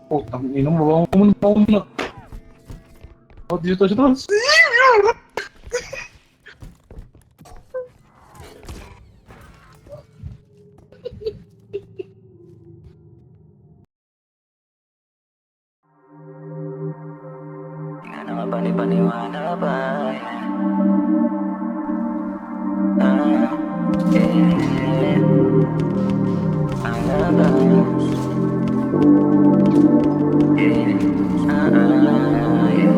Putang ina mo, bangon muna. Oh, dito siya. Di ka nakapani-paniwala ba? Ah, yeah. Ano ba? Yeah. Yeah.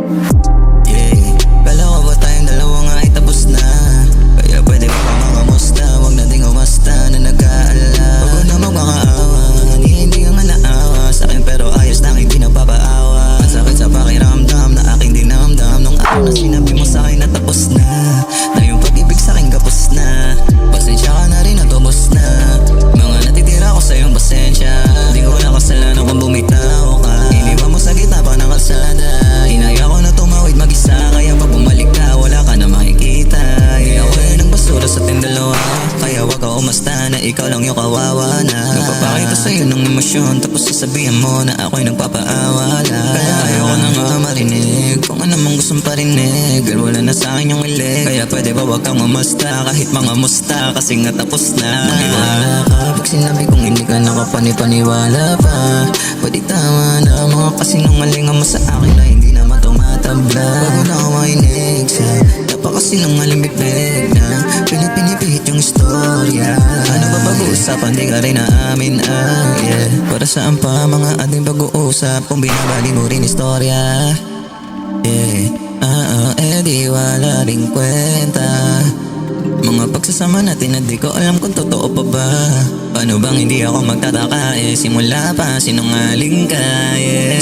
Yeah. Kala ko ba tayong dalawa nga ay tapos na? Kaya pwede ba makamusta? Huwag nating umasta na nag-aala. Huwag ko na magmakaawa, hindi ka nga naawa sa'kin pero ayos lang hindi nagpapaawa. Ang sakit sa pakiramdam na aking dinamdam nung araw na sinabi mo sa'kin na tapos na. Na yung pag-ibig sa'kin kapos na. Pasensya ka na rin at ubos na. Mga natitira ko sa'yong pasensya. Di ko na kasalanan kung bumitaw ka. Iniwan mo sa gitna pa ng kalsada. Hinaya ko na tumawid mag-isa. Kaya pag bumalik ka wala ka na makikita. Di ako rin ang basura sa ating dalawa. Kaya wag ka umasta na ikaw lang yung kawawa na. Nagpapakita sa'yo ng emosyon tapos sasabihan mo na ako'y nagpapaawala. Kaya ayoko na nga marinig kung ano mong gustong parinig. Girl, wala na sa'kin yung ilig. Kaya pwede ba wag kang mamasta kahit mga musta kasi nga tapos na. Maniwala ka pag sinabi kong hindi ka nakapani-paniwala pa. Pwede tama na mga kasinungalingan mo sa akin na hindi naman tumatabla. Bago na ako makinig sa napakasinungaling bibig na pinipihit yung istorya. Ano ba pag-uusapan di ka rin naamin yeah. Para saan pa mga ating pag-uusap kung binabali mo rin istorya. Yeah, di wala ring kwenta mga pagsasama natin na di ko alam kung totoo pa ba. Paano bang hindi ako magtataka simula pa sinungaling ka yeah.